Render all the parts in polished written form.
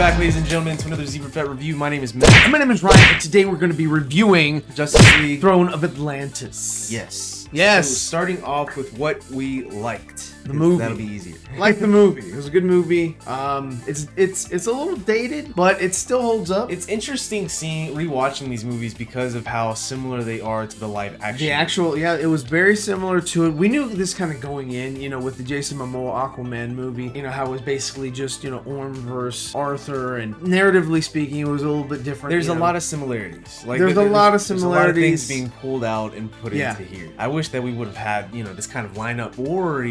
back, ladies and gentlemen, to another Zeeverfett review. My name is Matt. My name is Ryan, and today we're going to be reviewing Justice League Throne of Atlantis. Yes. Yes. So starting off with what we liked. The movie. That'll be easier. Like the movie. It was a good movie. It's a little dated, but it still holds up. It's interesting rewatching these movies because of how similar they are to the live action. The actual, yeah, it was very similar to it. We knew this kind of going in, with the Jason Momoa Aquaman movie, how it was basically just, Orm versus Arthur, and narratively speaking, it was a little bit different. There's a lot of similarities. Like, there's a lot of similarities. There's a lot of things being pulled out and put into here. I wish that we would have had, this kind of lineup or,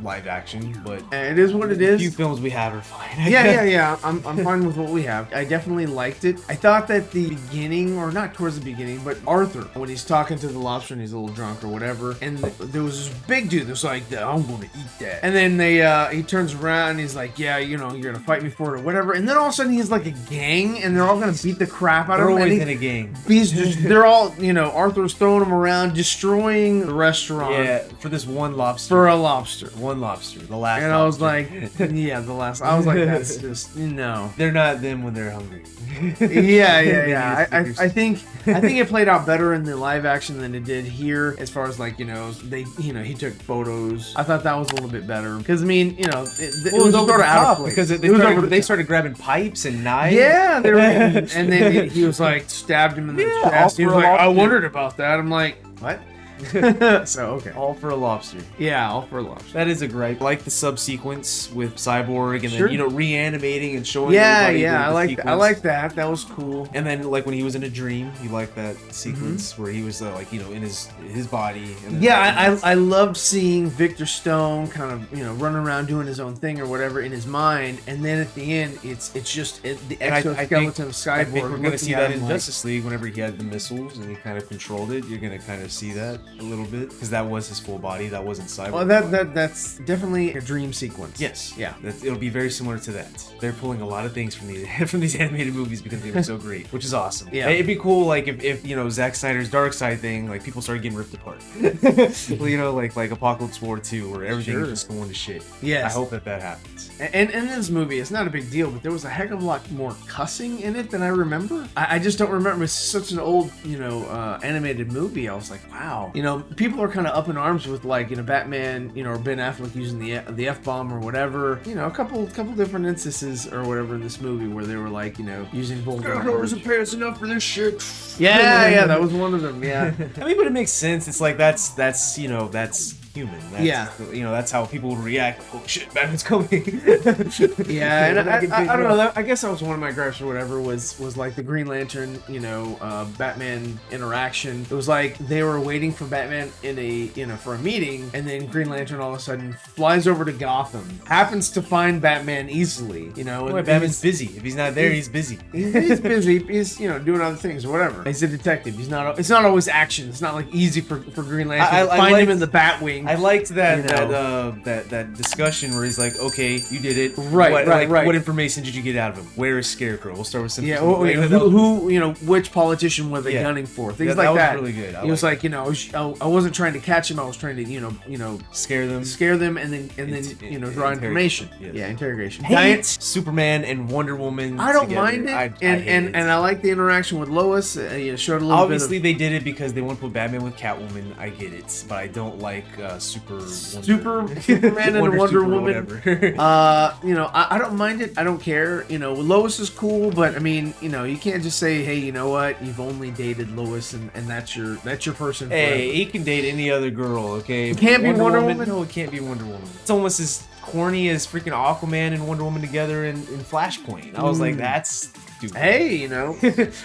live action, but it is what it is. The few films we have are fine. Yeah. I'm fine with what we have. I definitely liked it. I thought that the beginning, or not towards the beginning, but Arthur, when he's talking to the lobster and he's a little drunk or whatever, and there was this big dude that's like, I'm going to eat that. And then he turns around and he's like, yeah, you're going to fight me for it or whatever. And then all of a sudden he's like a gang and they're all going to beat the crap out of him. They're always in a gang. They're all, Arthur's throwing them around, destroying the restaurant. Yeah, for this one lobster. For a lobster. One lobster. The last and lobster. I was like, yeah, the last. I was like, that's just, no. They're not them when they're hungry. Yeah. I think it played out better in the live action than it did here, as far as like, he took photos. I thought that was a little bit better because it was sort of out of place because they started grabbing pipes and knives. Yeah, they were, and then he was like stabbed him in the chest. He was like, I wondered about that. I'm like, what? So okay, all for a lobster. Yeah, all for a lobster. That is a gripe. I like the subsequence with Cyborg and then reanimating and showing. I like that. That was cool. And then like when he was in a dream, you like that sequence where he was in his body. And I loved seeing Victor Stone kind of running around doing his own thing or whatever in his mind, and then at the end it's just the exoskeleton of Cyborg. I think we're gonna see that in Justice League whenever he had the missiles and he kind of controlled it. You're gonna kind of see that a little bit because that was his full body. That wasn't Cyborg. Well, that's definitely a dream sequence. Yes, yeah, it'll be very similar to that. They're pulling a lot of things from these animated movies because they were so great, which is awesome. Yeah, it'd be cool like if Zack Snyder's Darkseid thing, like people started getting ripped apart. like Apocalypse War 2, where everything is just going to shit. Yes, I hope that happens. And in this movie, it's not a big deal, but there was a heck of a lot more cussing in it than I remember. I just don't remember. It's such an old animated movie. I was like, wow. People are kind of up in arms with like Batman, or Ben Affleck using the F-bomb or whatever. A couple different instances or whatever in this movie where they were like, using vulgar language. Wasn't paying us enough for this shit. Yeah, that was one of them. Yeah. I mean, but it makes sense. It's like that's human. That's how people would react. Oh shit, Batman's coming. Yeah, and I don't know. I guess that was one of my gripes or whatever. Was like the Green Lantern, Batman interaction. It was like they were waiting for Batman for a meeting, and then Green Lantern all of a sudden flies over to Gotham, happens to find Batman easily. And Batman's busy. If he's not there, he's busy. He's busy. He's doing other things or whatever. He's a detective. It's not always action. It's not like easy for Green Lantern to find him in the Batwing. I liked that discussion where he's like, okay, you did it. Right. What information did you get out of him? Where is Scarecrow? We'll start with some. Yeah. Who? Which politician were they gunning for? Things like that. Was really good. He was like, I wasn't trying to catch him. I was trying to, scare them, and then draw information. Yes. Yeah, interrogation. Superman and Wonder Woman. I don't mind it, and I like the interaction with Lois. Showed a little. Obviously, they did it because they want to put Batman with Catwoman. I get it, but I don't like Superman and Wonder Woman. I don't mind it. I don't care. Lois is cool, but I mean, you can't just say, hey, you know what? You've only dated Lois, and that's your person. Hey, he can date any other girl. Okay, it can't be Wonder Woman. No, it can't be Wonder Woman. It's almost as corny as freaking Aquaman and Wonder Woman together in Flashpoint. I was like, that's stupid. Hey,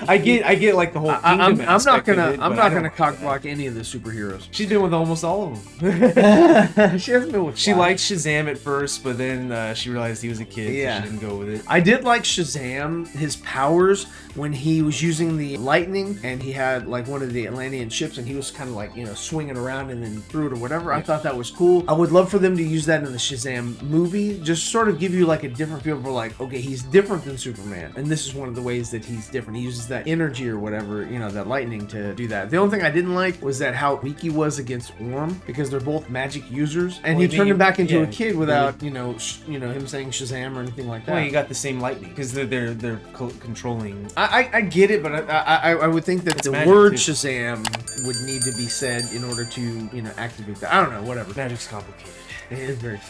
I get like the whole. I'm not gonna cock block any of the superheroes. She's been with almost all of them. She hasn't been with. She liked Shazam at first, but then she realized he was a kid. Yeah, so she didn't go with it. I did like Shazam. His powers when he was using the lightning and he had like one of the Atlantean ships and he was kind of like swinging around and then threw it or whatever. Yeah. I thought that was cool. I would love for them to use that in the Shazam movie. Just sort of give you like a different feel for like, okay, he's different than Superman, and this is one of the ways that he's different. He uses that energy or whatever, you know, that lightning to do that. The only thing I didn't like was that how weak he was against Orm, because they're both magic users, and he turned him back into a kid without, you know, him saying Shazam or anything like that. Well, you got the same lightning because they're controlling. I get it, but I would think that the word Shazam would need to be said in order to, you know, activate that. I don't know, whatever. Magic's complicated. It is very.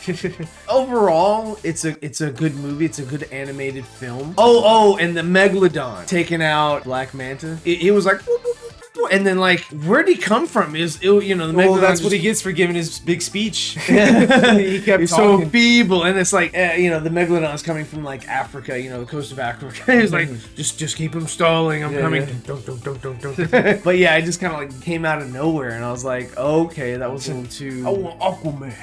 Overall, it's a good movie. It's a good animated film. Oh, and the Megalodon taking out Black Manta. It was like. And then, like, where'd he come from? You know, the Megalodon that's what he gets for giving his big speech. He kept He's talking. so feeble, and it's like, you know, the Megalodon's coming from like Africa, you know, the coast of Africa. He's like, just keep him stalling. I'm coming. Don't. But yeah, it just kind of like came out of nowhere, and I was like, okay, that was a little too. I want Aquaman.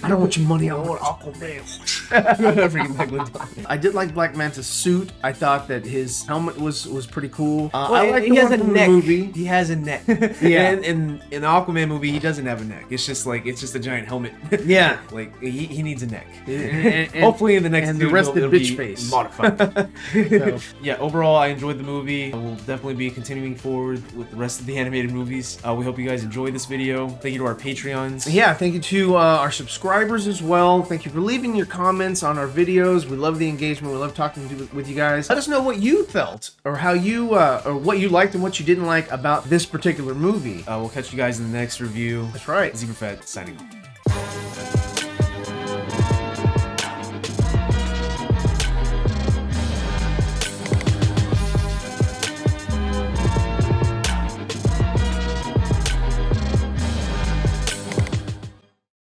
I don't want your money. I want Aquaman. Freaking Megalodon. I did like Black Manta's suit. I thought that his helmet was pretty cool. I like he has a neck. Movie. He has a neck. Yeah. And in the Aquaman movie, he doesn't have a neck. It's just a giant helmet. Yeah. Like he needs a neck. And hopefully in the next and the rest of the bitch be face modified. So, yeah. Overall, I enjoyed the movie. We'll definitely be continuing forward with the rest of the animated movies. We hope you guys enjoyed this video. Thank you to our Patreons. Yeah. Thank you to our subscribers as well. Thank you for leaving your comments on our videos. We love the engagement. We love talking with you guys. Let us know what you felt or how you or what you liked and what you didn't like about this particular movie. We'll catch you guys in the next review. That's right. Zeeverfett signing off.